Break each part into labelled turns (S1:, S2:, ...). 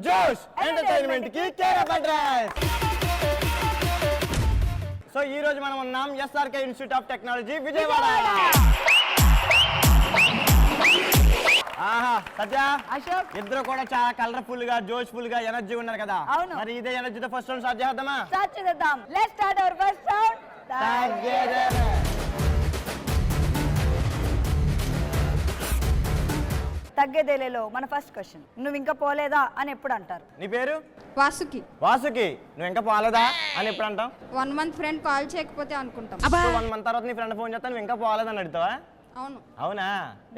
S1: జోష్ ఎంటర్టైన్మెంట్ కి care of address. So ఈ రోజు మనం ఉన్నాం SRK institute of technology Vijayawada. ఆహా సత్య
S2: అశోక్
S1: ఇద్దరు కూడా చాలా కలర్ఫుల్ గా జోష్ఫుల్ గా ఎనర్జీ ఉన్నారు కదా. మరి ఇదే ఎనర్జీతో ఫస్ట్ రౌండ్ స్టార్ట్ చేద్దామా?
S2: స్టార్ట్ చేద్దాం. Let's start our first round. తగ్గేదేలేలో మన ఫస్ట్ క్వశ్చన్, నువ్వు ఇంకా పోలేదా అని ఎప్పుడు అంటారు?
S1: నీ పేరు?
S3: వాసుకి.
S1: వాసుకి, నువ్వు ఇంకా పోలేదా అని ఎప్పుడు అంటావు?
S3: 1 month ఫ్రెండ్ కాల్ చేయకపోతే అనుకుంటాం.
S1: 1 month తర్వాత నీ ఫ్రెండ్ ఫోన్ చేస్తా, నువ్వు ఇంకా పోలేదని అడుగుతావా?
S3: అవును.
S1: అవునా?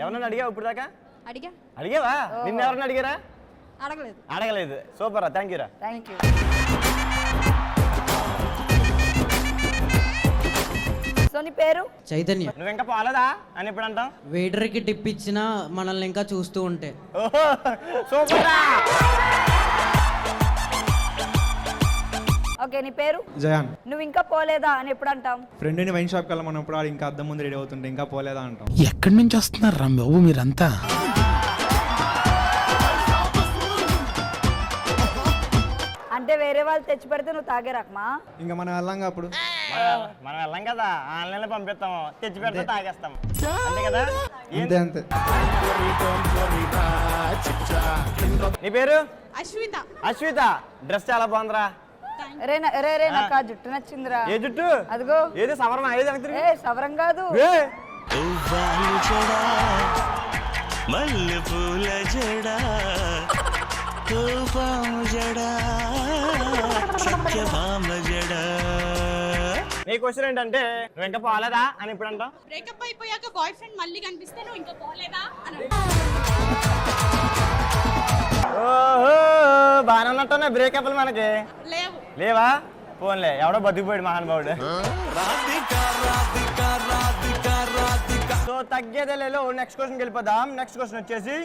S1: ఎవరన్నా అడిగావు ఇప్పుడు దాకా?
S3: అడిగావా?
S1: నిన్న ఎవరన్నా అడిగారా? అడగలేదు. సూపర్ రా, థ్యాంక్ యూ రా.
S2: Thank you. సో నీ పేరు?
S4: చైతన్య.
S1: నువ్వు ఇంకా పోలేదా అని ఎప్పుడు అంటావు?
S4: వెయిటర్ కి టిప్ ఇచ్చినా మనల్ని ఇంకా చూస్తూ ఉంటే.
S1: సూపర్ రా.
S2: ఓకే, నీ పేరు?
S5: జయాన్.
S2: నువ్వు ఇంకా పోలేదా అని ఎప్పుడు అంటాం?
S5: ఫ్రెండ్ని వైన్ షాప్కి వెళ్ళమన్నప్పుడు ఆడు ఇంకా అద్దం ముందు రెడీ అవుతుంటే ఇంకా పోలేదా అంటాం.
S6: ఎక్కడి నుంచి వస్తున్నారు రా బాబు మీరంతా?
S2: అంటే వేరే వాళ్ళు తెచ్చి పెడితే నువ్వు తాగే రకమా?
S5: ఇంకా మనం వెళ్ళాం అప్పుడు.
S1: మనం వెళ్ళాం కదా, ఆన్లైన్ లో పంపిస్తాము, తెచ్చి పెడితే తాగేస్తాం, అంతే కదా.
S5: అంతే.
S1: నీ పేరు?
S3: అశ్విత.
S1: అశ్విత, డ్రెస్ చాలా బాగుందిరా.
S2: రే నాకు ఆ జుట్టు నచ్చిందిరా.
S1: ఏ జుట్టు?
S2: అదిగో.
S1: ఏది సవరణ? ఏది వెనక్కి తిరుగు.
S2: సవరం కాదు.
S1: నీ క్వశ్చన్ ఏంటంటే నువ్వు ఇంకా పోలేదా అని ఇప్పుడు అంటావు?
S3: బ్రేకప్ అయిపోయాక బాయ్ ఫ్రెండ్ మళ్ళీ కనిపిస్తే నువ్వు ఇంకా పోలేదా అని.
S1: ఓహో, బాగానే ఉన్నట్టున్నాయి బ్రేకప్లు మనకి. లేవా? పోన్లే, ఎవడో బతికిపోయాడు మహానుభావుడు. సో తగ్గేదేలేలో నెక్స్ట్ క్వశ్చన్కి వెళ్ళిపోదాం. నెక్స్ట్ క్వశ్చన్ వచ్చేసి,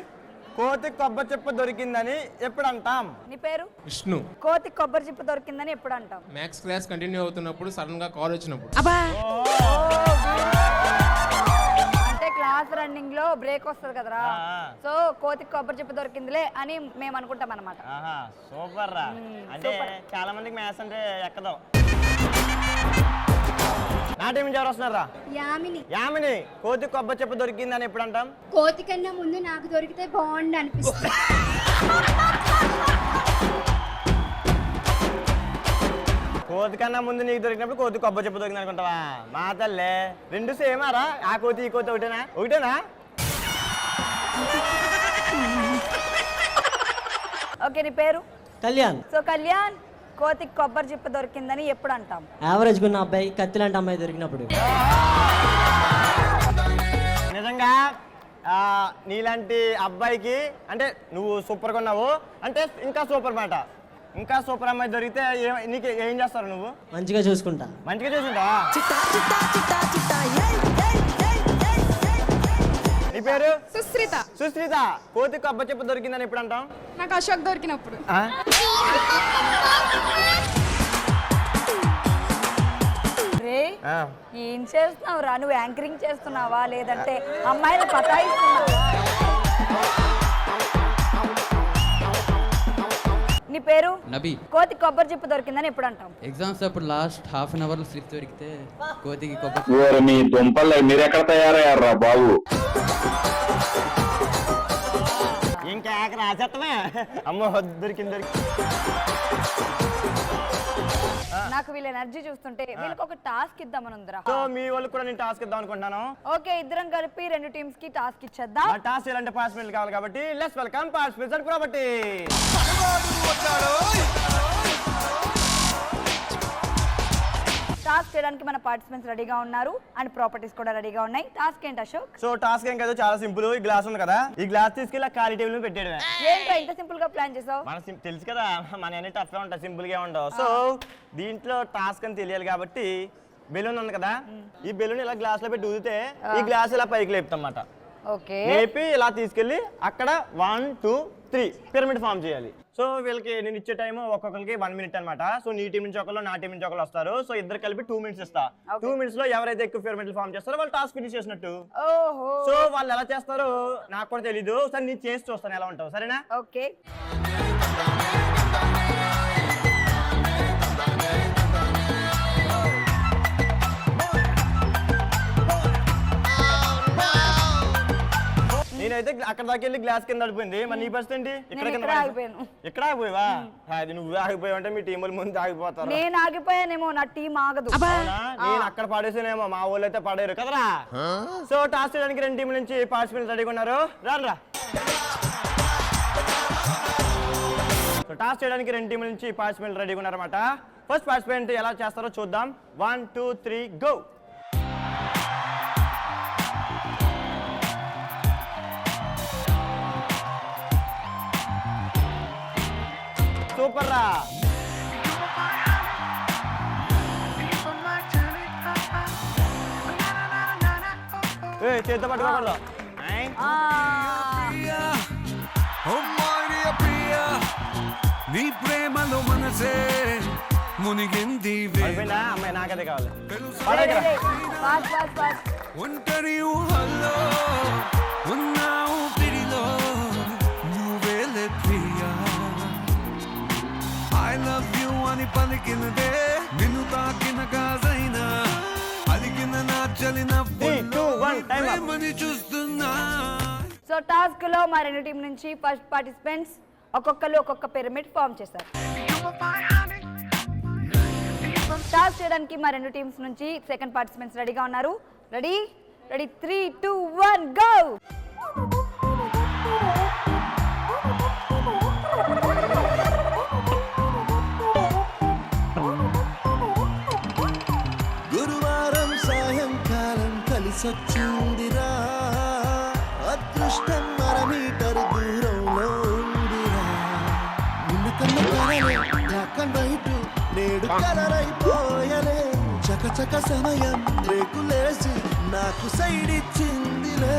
S1: కోతి కొబ్బరి చెప్పు దొరికిందని ఎప్పుడు అంటాం?
S2: నీ పేరు?
S7: విష్ణు.
S2: కోతి కొబ్బరి చిప్ప దొరికిందని ఎప్పుడు అంటాం?
S7: మ్యాథ్స్ క్లాస్ కంటిన్యూ అవుతున్నప్పుడు సడన్ గా కాల్ వచ్చినప్పుడు.
S2: అంటే క్లాస్ రన్నింగ్ లో బ్రేక్ వస్తుంది కదరా, సో కోతి కొబ్బరి చిప్ప దొరికిందిలే అని మేము అనుకుంటాం అన్నమాట.
S1: సూపర్ రా. అంటే చాలా మందికి మ్యాథ్స్ అంటే ఎక్కదు. నా టీం నుంచి ఎవరు వస్తున్నారా? యామిని, కోతి కొబ్బరి చెప్పు దొరికిందని ఎప్పుడు అంటాం?
S8: కోతి కన్నా ముందు నాకు దొరికితే బాగుండు అనిపిస్తుంది.
S1: కోతి కన్నా ముందు నీకు దొరికినప్పుడు కోతి కొబ్బరి చెప్పు దొరికింది అనుకుంటావా? మా తల్లే, రెండు సేమారా? ఆ కోతి ఈ కోతి ఒకటేనా?
S2: ఓకే, నీ పేరు?
S4: కళ్యాణ్.
S2: సో కళ్యాణ్, కోతి కొబ్బరి చిప్ప దొరికిందని ఎప్పుడు అంటాం?
S4: యావరేజ్ ఉన్న అబ్బాయి, కత్తి లాంటి అమ్మాయి దొరికినప్పుడు.
S1: నిజంగా నీలాంటి అబ్బాయికి అంటే నువ్వు సూపర్గా ఉన్నావు అంటే ఇంకా సూపర్ మాట. ఇంకా సూపర్ అమ్మాయి దొరికితే నీకు ఏం చేస్తారు? నువ్వు
S4: మంచిగా చూసుకుంటా.
S1: మంచిగా చూసుకుంటా. నీ పేరు?
S3: సుశ్రిత.
S1: సుశ్రిత, కోతి కొబ్బరి చెప్పు దొరికిందని ఎప్పుడు అంటాం?
S3: నాకు అశోక్ దొరికినప్పుడు.
S2: రే, ఏం చేస్తున్నావురా? నువ్వు యాంకరింగ్ చేస్తున్నావా లేదంటే అమ్మాయిలు పతాయిస్తున్నావా? నీ పేరు?
S4: నబీ.
S2: కోతి కొబ్బరి చిప్ప దొరికిందని ఎప్పుడు అంటాం?
S4: ఎగ్జామ్స్ అప్పుడు లాస్ట్ హాఫ్ అన్ అవర్ లో స్లిప్ దొరికితే కోతికి కొబ్బరి.
S9: మీ దుంపలు మీరెక్కడ తయారయ్యారా బాబు?
S1: ఇంకా రాసేత్తమే. అమ్మో దొరికింది.
S2: నాకు వీళ్ళ ఎనర్జీ చూస్తుంటే వీళ్ళకి ఒక టాస్క్ ఇద్దామనుందిరా.
S1: సో మీ వాళ్ళు కూడా నేను టాస్క్ ఇద్దాం అనుకుంటున్నాను.
S2: ఓకే, ఇద్దరం కలిపి 2 టీమ్స్ కి టాస్క్ ఇచ్చేద్దాం.
S1: ఆ టాస్క్ ఎలాంటి పార్టిసిపెంట్లు కావాలి కాబట్టి let's welcome participants and property.
S2: Task చేయడానికి మన పార్టిసిపెంట్స్ రెడీగా ఉన్నారు అండ్ ప్రాపర్టీస్ కూడా రెడీగా ఉన్నాయి. టాస్క్ ఏంటి అశోక్?
S1: సో టాస్క్ ఏం కాదు, చాలా సింపుల్. ఈ గ్లాస్ ఉంది కదా, ఈ గ్లాస్ తీసుకెళ్ళి ఖాళీ టేబుల్ మీద పెట్టేయడమే.
S2: ఏంట్రా ఇంత సింపుల్ గా ప్లాన్ చేసావు?
S1: మన తెలుసు కదా, మన అన్ని టఫ్ గా ఉంటాయి, సింపుల్ గా ఉండవు. సో దీంట్లో టాస్క్ అని తెలియాలి కాబట్టి బెలూన్ ఉంది కదా, ఈ బెలూన్ ఇలా గ్లాస్ లో పెట్టి ఊదితే ఈ గ్లాస్ ఇలా పైకి లేపుతాం అన్నమాట.
S2: ఓకే,
S1: లేపి ఇలా తీసుకెళ్ళి అక్కడ 1 2 3 పిరమిడ్ ఫామ్ చేయాలి. సో వీళ్ళకి నేను ఇచ్చే టైం ఒక్కొక్కరికి 1 minute అనమాట. సో నీ టీం నుంచి ఒకళ్ళు, నా టీం నుంచి ఒకళ్ళు వస్తారు. సో ఇద్దరు కలిపి 2 minutes ఇస్తా. 2 minutes లో ఎవరైతే ఎక్కువ పిరమిడ్ ఫామ్ చేస్తారో వాళ్ళు టాస్క్ ఫినిష్ చేసినట్టు. సో వాళ్ళు ఎలా చేస్తారో నాకు కూడా తెలీదు. సరే నేను చేసి చూస్తాను ఎలా ఉంటావు, సరేనా?
S2: ఓకే.
S1: నేనైతే అక్కడ దాకా వెళ్ళి గ్లాస్ కింద పడిపోయింది. మరి నీ పరిస్థితి ఏంటి?
S2: నేను ఇక్కడ ఆగిపోయాను.
S1: ఇక్కడ ఆగిపోయావా? అది నువ్వు ఆగిపోయావు అంటే మీ టీం ముందు ఆగిపోతారు.
S2: నేను ఆగిపోయానేమో, నా టీం ఆగదు.
S1: అవునా? నేను అక్కడ పడేసానేమో, మా వాళ్ళు అయితే పడేరు కదరా. సో టాస్ చేయడానికి 2 టీంల నుంచి పార్టిసిపెంట్స్ రెడీగా ఉన్నారు. రా. సో టాస్ చేయడానికి 2 టీంల నుంచి పార్టిసిపెంట్స్ రెడీగా ఉన్నారన్నమాట. ఫస్ట్ పార్టిసిపెంట్ ఎలా చేస్తారో చూద్దాం. 1 2 3 గో. సూపర్ రా. చేత పట్టుకోకూడదు.
S10: నీ ప్రేమలో మనసే మునిగింది.
S1: అయిపోయిందా? అమ్మాయి నాకదే కావాలి.
S10: ఒంటరి ఊహల్లో ఉన్నావు పిడిలో నువ్వేలే ప్రియా. ఐ లవ్ యూ అని పలికినదే నిన్ను తాకిన గాజైనా అలిగిన నా చలిన ప్రేమని చూస్తున్నా.
S2: సో టాస్క్ లో మా 2 టీం నుంచి ఫస్ట్ పార్టిసిపెంట్స్ ఒక్కొక్కరు ఒక్కొక్క పిరమిడ్ ఫామ్ చేశారు. టాస్క్ చేయడానికి మా 2 టీమ్స్ నుంచి సెకండ్ పార్టిసిపెంట్స్ రెడీగా ఉన్నారు. Ready 3 2 1 go.
S10: గురువారం సాయంకాలం కలిసొచ్చిందిరా, అదృష్టం మన మీటర్ దూరంలో ఉందిరా. నిన్న కన్న నేడు కలరైపోయలే, చకచక సమయం రేకులేసి నాకు సైడ్ ఇచ్చిందిలే.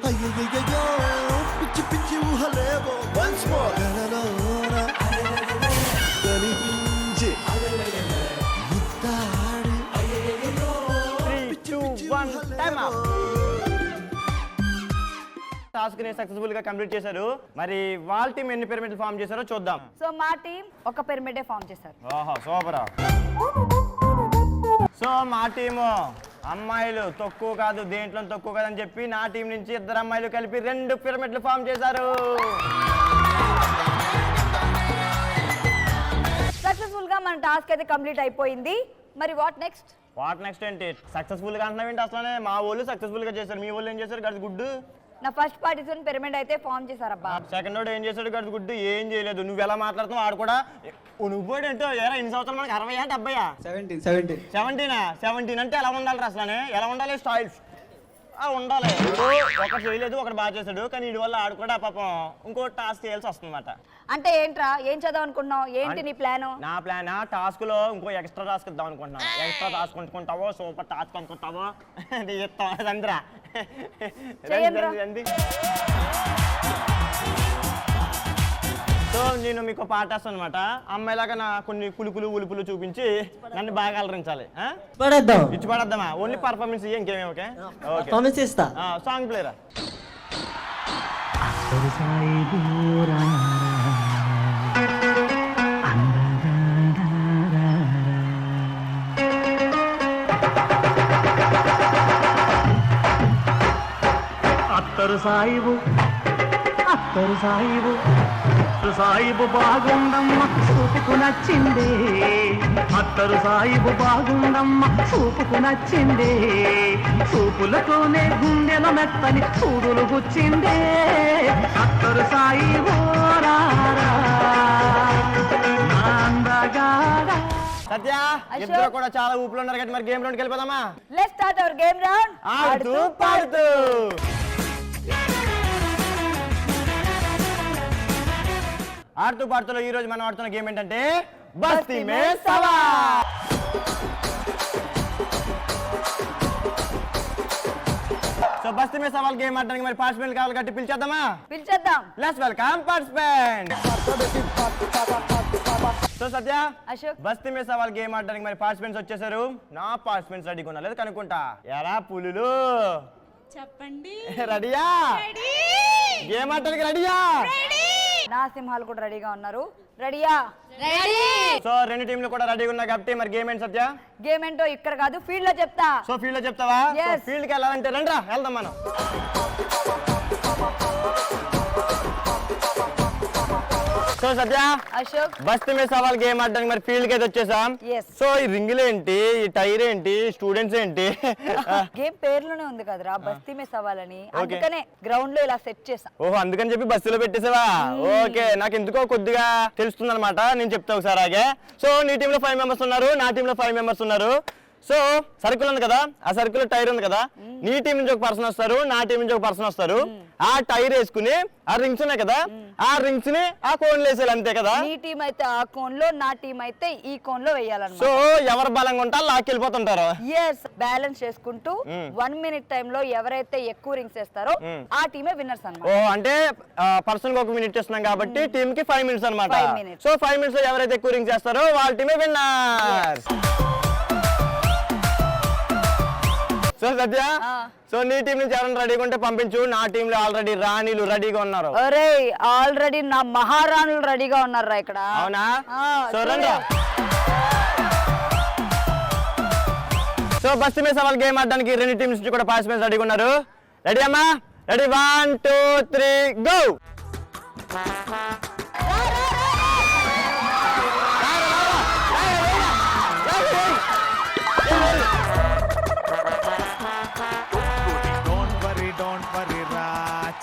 S10: అయ్యయ్యో పిచ్చి పిచ్చి ఊహలేవో వన్స్ మోర్ కలలోన కనిపించి ముద్దాడి.
S1: 3 2 1 టైం అప్. టాస్క్ ని సక్సెస్ఫుల్ గా కంప్లీట్ చేశారు. మరి వాళ్ళ టీం ఎన్ని పిరమిడ్లు ఫామ్ చేశారో చూద్దాం.
S2: సో మా టీం ఒక పిరమిడే ఫామ్ చేశారు.
S1: ఓహో సూపర్. సో మా టీము అమ్మాయిలు తక్కువ కాదు, దేంట్లో తక్కువ కాదని చెప్పి నా టీం నుంచి 2 అమ్మాయిలు కలిపి 2 పిరమిడ్లు ఫామ్ చేశారు.
S2: సక్సెస్ఫుల్ గా మన టాస్క్ అయితే కంప్లీట్ అయిపోయింది. మరి వాట్ నెక్స్ట్
S1: ఏంటి? సక్సెస్ఫుల్ గా అంటున్నావు ఏంటి? అసలు మా వాళ్ళు సక్సెస్ఫుల్ గా చేశారు, మీ వాళ్ళు ఏం చేశారు? గడి గుడ్డు.
S2: నా ఫస్ట్ పార్టిసిపెంట్ పిరమిడ్ అయితే ఫామ్ చేశారబ్బా.
S1: సెకండ్ వాడు ఏం చేశాడు? గడి గుడ్డు ఏం చేయలేదు. నువ్వు ఎలా మాట్లాడుతున్నావు? ఆడు కూడా నువ్వు పోయి ఏంటో ఎన్ని సంవత్సరాలు మనకి 60 70 17 అంటే ఎలా ఉండాలి? అసలు ఎలా ఉండాలి? స్టైల్స్ ఉండాలి. ఒకటి చేయలేదు, ఒకటి బాగా చేశాడు. కానీ వీడి వల్ల ఆడు కూడా పాపం ఇంకో టాస్క్ చేయాల్సి వస్తుంది అన్నమాట.
S2: అంటే ఏంట్రా, ఏం చదవ అనుకున్నావు? ఏంటి నీ ప్లాన్?
S1: నా ప్లాన్ టాస్క్ లో ఇంకో ఎక్స్ట్రా టాస్క్ ఇద్దాం అనుకుంటున్నా. ఎక్స్ట్రా టాస్క్ అనుకుంటావో, సూపర్ టాస్క్ అనుకుంటావో రంద్రా. సో నేను మీకు పాట వేస్తాను అనమాట. అమ్మాయిలాగా నా కొన్ని కులుకులు ఉలుపులు చూపించి నన్ను బాగా అలరించాలి. ఇచ్చి పడద్దామా? ఓన్లీ పర్ఫార్మెన్స్ ఇంకేమే? ఓకే సాంగ్ ప్లేరా.
S11: అత్తరు సాయిబు బాగుందమ్మ చూపుకు నచ్చింది. అత్తరు సాయిబు బాగుందమ్మ చూపుకు నచ్చింది. చూపులతోనే గుండెల మెత్తని చూడులు గుచ్చింది. అత్తరు సాయిబు
S1: సత్య ఇద్దరు కూడా చాలా ఊపులు ఉన్నారు కదా. మరి గేమ్ రౌండ్కి వెళ్ళిపోదామా?
S2: Let's start hour game round.
S1: ఆడుతూ పాడుతూ. ఆడుతూ పాడుతూలో ఈ రోజు మనం ఆడుతున్న గేమ్ ఏంటంటే బస్తీ మే సవాల్. సో బస్తీ మే సవాల్ గేమ్ ఆడడానికి మరి పార్టిసిపెంట్ కావాలి కాబట్టి పిలిచేద్దాం. Let's welcome participant. So Satya,
S2: Ashok,
S1: Basti Me సవాల్ గేమ్ ఆడడానికి మరి పార్టిసిపెంట్స్ వచ్చేసారు. నా పార్టిసిపెంట్స్ రెడీగా ఉన్నా లేదు కనుక్కుంటా. ఎరా పులులు
S3: చెప్పండి.
S1: రెడీయా? గేమ్ ఆడడానికి రెడీయా?
S2: నా సింహాలు కూడా రెడీగా ఉన్నారు. రెడీయా?
S1: సో రెండు టీంలు కూడా రెడీగా ఉన్నాయి కాబట్టి మరి గేమ్ ఏంటి సత్య?
S2: గేమ్ ఏంటో ఇక్కడ కాదు, ఫీల్డ్ లో చెప్తా.
S1: సో ఫీల్డ్ లో చెప్తావా?
S2: Yes.
S1: ఫీల్డ్ కి వెళ్ళాలంటే రండి, వెళ్దాం మనం. సో సత్య,
S2: అశోక్,
S1: బస్తీ మీద సవాల్ గేమ్ ఆడడానికి మరి ఫీల్డ్ కి అయితే వచ్చేసాం.
S2: Yes.
S1: సో ఈ రింగులు ఏంటి, ఈ టైర్ ఏంటి, స్టూడెంట్స్ ఏంటి?
S2: గేమ్ పేర్లోనే ఉంది కదరా బస్తీ మే సవాల్ అని, అందుకనే గ్రౌండ్ లో ఇలా సెట్ చేసాం.
S1: ఓహో, అందుకని చెప్పి బస్సులో పెట్టేసావా? ఓకే, నాకు ఎందుకో కొద్దిగా తెలుస్తుంది అనమాట. నేను చెప్తా ఒకసారి ఆగే. సో నీ టీంలో 5 మెంబర్స్ ఉన్నారు, నా టీంలో 5 మెంబర్స్ ఉన్నారు. సో సర్కిల్ ఉంది కదా, ఆ సర్కిల్ టైర్ ఉంది కదా, నీ టీం నుంచి ఒక పర్సన్ వస్తారు, నా టీం నుంచి ఒక పర్సన్ వస్తారు. ఆ టైర్ వేసుకుని ఆ రింగ్స్ ఉన్నాయి కదా, ఆ రింగ్స్ ని ఆ కోన్ వేసేయాలి, అంతే కదా.
S2: నీ టీం అయితే ఆ కోన్ లో, నా టీం అయితే ఈ కోన్ లో వేయాలన్నమాట.
S1: సో ఎవరు బలంగా ఉంటారో లాక్కెళ్ళిపోతుంటారు.
S2: ఎస్, బ్యాలెన్స్ చేసుకుంటూ 1 మినిట్ టైం లో ఎవరైతే ఎక్కువ రింగ్స్ వేస్తారో ఆ టీమే విన్నర్స్ అన్నమాట.
S1: ఓ, అంటే పర్సన్ కి 1 మినిట్ ఇస్తున్నాం కాబట్టి టీమ్ కి 5 మినిట్స్ అనమాట.
S2: 5 minutes.
S1: సో 5 మినిట్స్ లో ఎవరైతే ఎక్కువ రింగ్స్ చేస్తారో వాళ్ళ టీమే విన్నర్. సో సత్య, సో నీ టీం నుంచి ఎవరైనా రెడీగా ఉంటే పంపించు. నా టీమ్ లో ఆల్రెడీ రాణిలు రెడీగా ఉన్నారు.
S2: అరే, ఆల్రెడీ నా మహారాణులు రెడీగా ఉన్నారా ఇక్కడ?
S1: అవునా?
S2: ఆ,
S1: సో రండి. సో బస్తీ మీద సవాల్ గేమ్ ఆడడానికి రెండు టీమ్స్ నుంచి కూడా పార్టిసిపెంట్స్ రెడీగా ఉన్నారు. రెడీ అమ్మా? Ready, 1 2 3 go.
S10: డోంట్ వరీ రా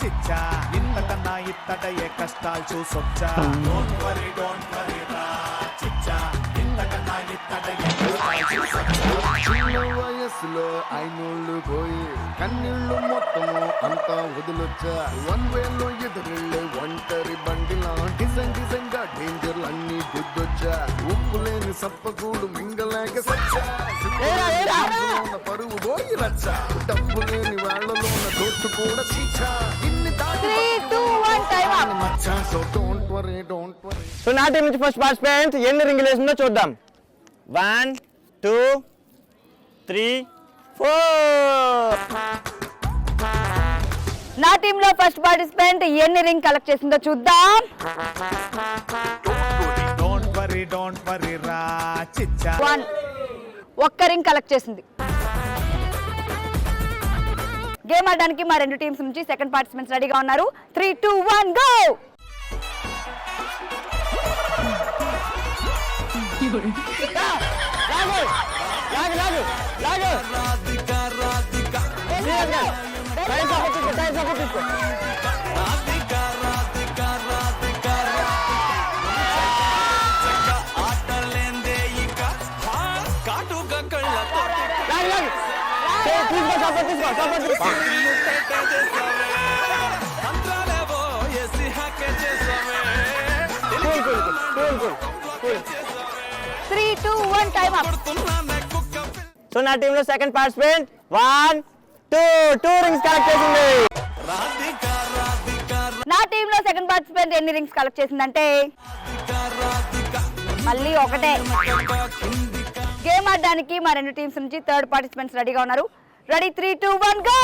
S10: చిచ్చా, ఇంతకన్నా ఇత్తడయ్యే కష్టాలు చూసొచ్చా. డోంట్ వరీ రా చిచ్చా, ఇంతకన్నా ఇత్తడయ్యే కష్టాలు చూసొచ్చా. చిన్న వయసులో ఐనోళ్ళు పోయి కన్నీళ్ళు మొత్తము అంతా వదిలొచ్చా. 1 వేలో ఎదురెళ్ళే ఒంటరి బండిలా డిజైన్ డిజైన్ గా డేంజర్లు అన్ని గుద్దొచ్చా. ఉప్పు లేని సప్పకూడు మింగలేక సచ్చా. పరువు పోయి రచ్చా, డబ్బు లేని వాళ్ళలోన దొట్టు కూడా చీచా. ఇన్ని
S2: 3 2 1 time up.
S10: Maccha. So don't worry.
S1: So నా టీం నుంచి ఫస్ట్ పార్టిసిపెంట్ ఎన్ని రింగులు వేసిందో చూద్దాం. 1 2 3 4.
S2: నా టీమ్ లో ఫస్ట్ పార్టిసిపెంట్ ఎన్ని రింగ్ కలెక్ట్ చేసిందో చూద్దాం.
S10: డోంట్ వరీ రా చిచ్చా.
S2: 1, ఒక్క రింగ్ కలెక్ట్ చేసింది. గేమ్ ఆడడానికి మా రెండు టీమ్స్ నుంచి సెకండ్ పార్టిసిపెంట్స్ రెడీగా ఉన్నారు. 3 2 1 గో.
S1: సో నా టీంలో సెకండ్ పార్టిసిపెంట్ 1 2 రింగ్స్ కలెక్ట్ చేసింది.
S2: నా టీమ్ లో సెకండ్ పార్టిసిపెంట్ ఎన్ని రింగ్స్ కలెక్ట్ చేసిందంటే మళ్ళీ ఒకటే. గేమ్ ఆడడానికి మా రెండు టీమ్స్ నుంచి థర్డ్ పార్టిసిపెంట్స్ రెడీగా ఉన్నారు. Ready, 3 2 1 go.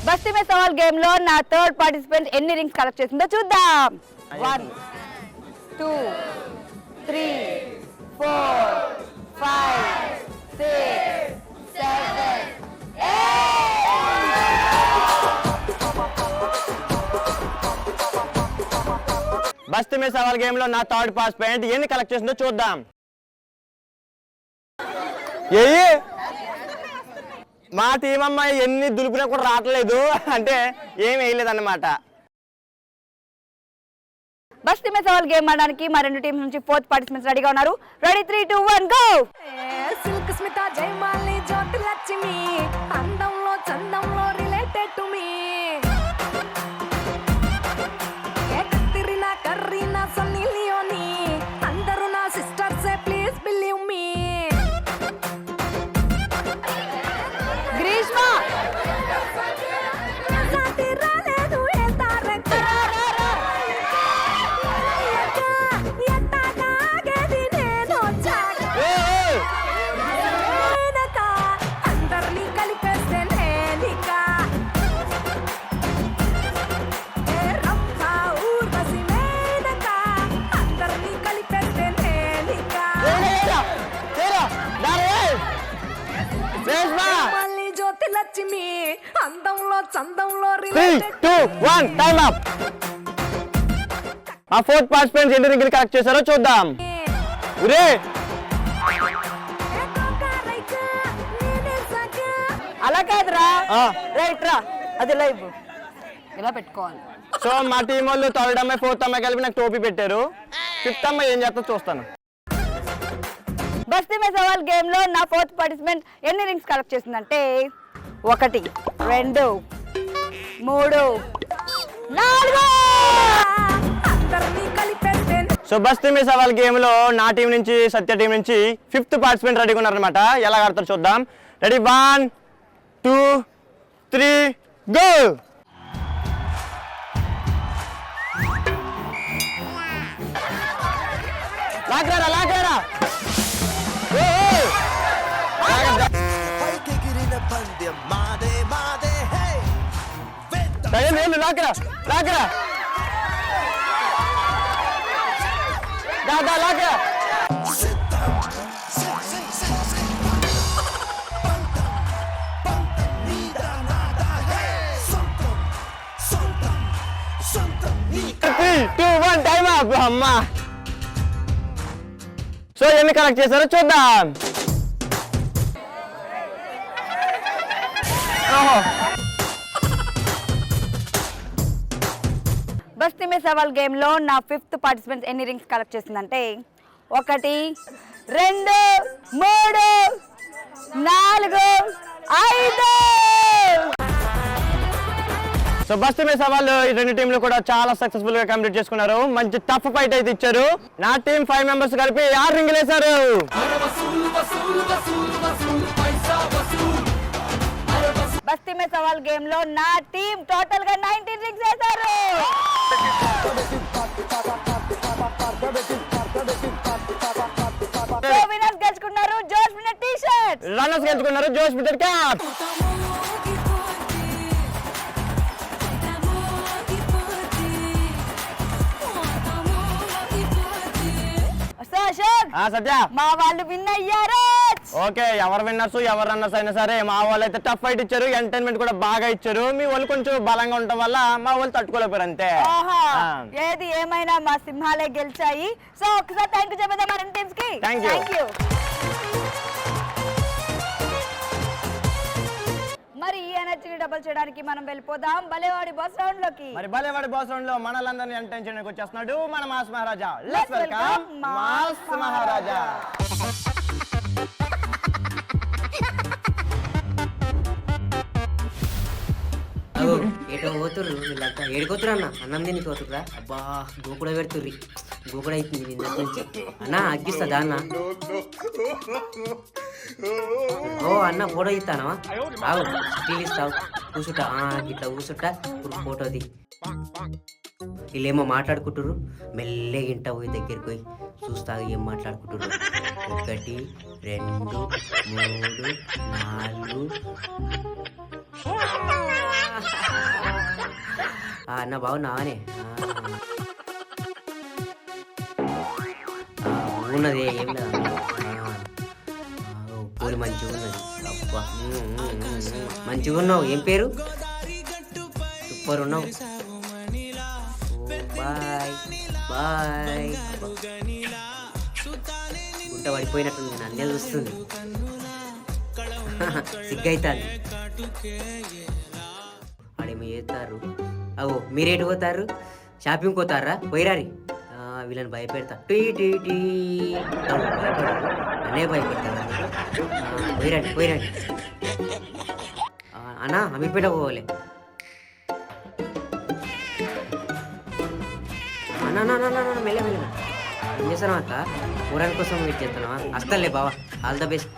S2: బస్తీ మే సవాల్ గేమ్ లో నా థర్డ్ పార్టిసిపెంట్ ఎన్ని రింగ్స్ కలెక్ట్ చేసిందో చూద్దాం. 1 2 3 4 5 6 7 8.
S1: బస్తీ మే సవాల్ గేమ్ లో నా థర్డ్ పార్టిసిపెంట్ ఎన్ని కలెక్ట్ చేసిందో చూద్దాం. మా టీం అమ్మాయి ఎన్ని దులిపినా కూడా రావట్లేదు, అంటే ఏం వేయలేదు అన్నమాట.
S2: బస్తీ మే సవాల్ గేమ్ ఆడడానికి మా రెండు టీమ్స్ నుంచి 4th పార్టిసిపెంట్స్ రెడీగా ఉన్నారు. Ready 3 2 1 go.
S8: సిల్క్ స్మిత జయమాలి జ్యోతి లక్ష్మి అందంలో చందంలో related to me Katrina Kareena Sunny Leone అందరూ నా sisters please believe me.
S2: Greeshma
S8: జ్యోతి లక్ష్మి అందంలో చందంలో
S1: 3 2 1 టైం అప్. ఆ 4th పార్టిసిపెంట్స్ ఎన్ని రింగులు కలెక్ట్ చేశారో చూద్దాం. ఒరే
S2: అలా కాదురా, రైట్ రా, అది లైవ్ ఇలా పెట్టుకోవాలి.
S1: సో మా టీం వాళ్ళు 3rd అమ్మాయి 4th అమ్మాయి కలిపి నాకు టోపీ పెట్టారు. 5th అమ్మాయి ఏం చేస్తా చూస్తాను.
S2: బస్తీ మే సవాల్ గేమ్ లో నా 4th పార్టిసిపెంట్ ఎన్ని రింగ్స్ కలెక్ట్ చేసిందంటే 1 2 3 4.
S1: సో బస్తీ మే సవాల్ గేమ్ లో నా టీం నుంచి సత్య టీం నుంచి 5th పార్టిసిపెంట్ రెడీగా ఉన్నారనమాట. ఎలా ఆడతారో చూద్దాం. Ready 1 2 3 go. లాగరా లాగరా. లాగరా లాగరా దాదా లాగరా. టైం అప్ అమ్మా. సో ఎన్ని కలెక్ట్ చేశారో చూద్దాం.
S2: బస్తీ మే సవాల్ గేమ్ లో నా 5th పార్టిసిపెంట్ ఎన్ని రింగ్స్ కలెక్ట్ చేసిందంటే 1 2 3 4 5.
S1: సో బస్తీ మే సవాల్ ఈ రెండు టీంలు కూడా చాలా సక్సెస్ఫుల్ గా కంప్లీట్ చేసుకున్నారు. మంచి టఫ్ ఫైట్ అయితే ఇచ్చారు. నా టీం 5 మెంబర్స్ కలిపి 6 రింగులు వేశారు.
S2: బస్తీ మే సవాల్ గేమ్ లో నా టీం టోటల్ గా 19 రింగ్స్ వేశారు. సో విన్నర్స్ గెలుచుకున్నారు జోష్ విన్నర్ టీ షర్ట్,
S1: రన్నర్స్ గెలుచుకున్నారు జోష్ విన్నర్ క్యాప్. సత్య
S2: మా వాళ్ళు విన్ అయ్యారు.
S1: ఓకే, ఎవరు విన్నర్స్ ఎవరు రన్నర్స్ అయినా సరే మా వాళ్ళు అయితే టఫ్ ఫైట్ ఇచ్చారు. ఎంటర్టైన్మెంట్ కూడా బాగా ఇచ్చారు. మీ వాళ్ళు కొంచెం బలంగా ఉండటం వల్ల మా వాళ్ళు తట్టుకోలేపారు అంతే.
S2: ఏది ఏమైనా మా సింహాలే గెలిచాయి. సో ఒకసారి థ్యాంక్ యూ చెప్పేద్దాం మా రెండు టీమ్స్ కి. Thank you. మరి ఈ ఎనర్జీని డబుల్ చేయడానికి మనం వెళ్ళిపోదాం బలేవాడి బాస్ రౌండ్ లోకి.
S1: మరి బలేవాడి బాస్ రౌండ్ లో మనలందరినీ ఎంటర్టైన్ చేయడానికి వచ్చేస్తున్నాడు మన mass Maharaja. Let's welcome mass Maharaja.
S12: ఏటో పోతుర్రు వీళ్ళంతా ఏడుకోతురు అన్న. అన్నం తిని పోతుర్రా. అబ్బా గోకుడ పెడుతుర్రి. గోకుడ అవుతుంది నిన్నటి నుంచి. అన్న అగ్గిస్తుందా అన్న? ఓ అన్న ఫోటో ఇస్తానవా? ఆవు టీవీ ఇస్తావు కూసుంటా. ఇట్లా కూసుంటా ఇప్పుడు ఫోటోది. వీళ్ళేమో మాట్లాడుకుంటుర్రు. మెల్లగా ఇంట పోయి దగ్గరికి పోయి చూస్తా ఏం మాట్లాడుకుంటుర్రు. 1 2 3 4. అన్న బాగున్నావానే? ఉన్నది ఏం లేదు. పూరి మంచిగా ఉన్నది. అబ్బా మంచిగా ఉన్నావు. ఏం పేరు? సూపర్ ఉన్నావు. Bye bye. గుట్ట పడిపోయినట్టుంది. నన్నే చూస్తుంది. సిగ్గైతాంది. ఆడేమో చేస్తారు. అవో మీరేటు పోతారు? షాపింగ్ పోతారా? పోయిరారి. వీళ్ళని భయపెడతా టీ టీ టీ భయపడరు అనే భయపెడతాను పోయిరండి అన్నా అమీర్పేట పోవాలి అన్నా మెల్ల ఏం చేస్తాను అక్క కూరాని కోసం వెయిట్ చేస్తున్నావా వస్తాలే బావా ఆల్ ద బెస్ట్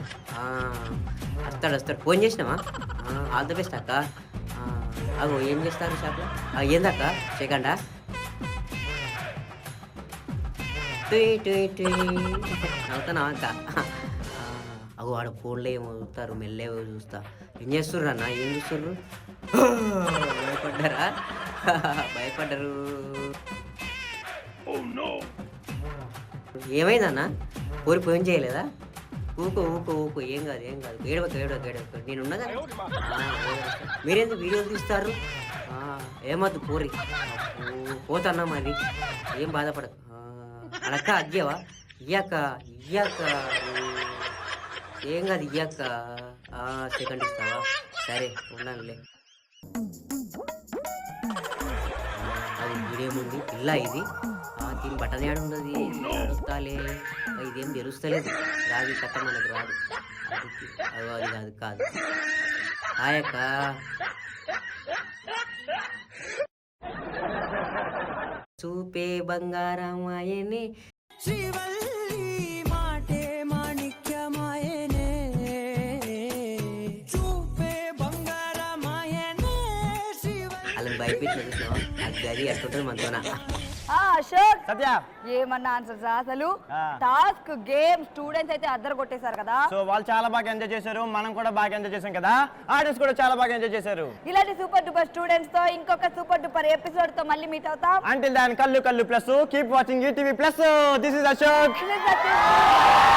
S12: వస్తాడు ఫోన్ చేసినావా ఆల్ ద బెస్ట్ అక్క అగో ఏం చేస్తారు షాప్లో ఏందక్క సెకండా అవుతానా అక్క అగో ఆడ ఫోన్లో ఏమో చూస్తారు మెల్లేవో చూస్తా ఏం చేస్తుర్రు అన్న ఏం చూస్తుర్రు భయపడ్డారు ఏమైందన్న ఊరి ఫోన్ చేయలేదా ఊకో ఏం కాదు ఏడవకు నేనున్నదా మీరేందుకు వీడియోలు తీస్తారు ఏమద్దు పోరి పోతన్నా మరి ఏం బాధపడకు అనక్క అగ్గేవా ఇయ్యాక ఏం కాదు ఇయ్యాక సెకండ్ ఇస్తావా సరే ఉన్నానులే అది వీడియో ముందు పిల్ల ఇది దీని బట్టలు ఏడు ఉండదు నడుస్తాలే ఇదేం తెలుస్తలేదు రాగి కట్ట మనకు రాదు అది కాదు ఆయక్క చూపే బంగారం ఆయనే మాటే మాణిక్యమాయనే చూపే బంగారమాయనే వాళ్ళని భయపెట్టిన అది గది అట్టుంటుంది మనతోనా
S2: అశోక్
S1: సత్య
S2: ఏమన్నా ఆన్సర్ అసలు టాస్క్ గేమ్ స్టూడెంట్స్ అయితే అద్దరు కొట్టేశారు కదా.
S1: సో వాళ్ళు చాలా బాగా ఎంజాయ్ చేశారు, మనం కూడా బాగా ఎంజాయ్ చేసాం కదా, ఆడియన్స్ కూడా చాలా బాగా ఎంజాయ్ చేశారు.
S2: ఇలాంటి సూపర్ డూపర్ స్టూడెంట్స్ తో ఇంకొక సూపర్ డూపర్ ఎపిసోడ్ తో మళ్ళీ మీట్ అవుతాం.
S1: అంటిల్ దాన్ కల్లు plus keep watching ETV plus. This is Ashok.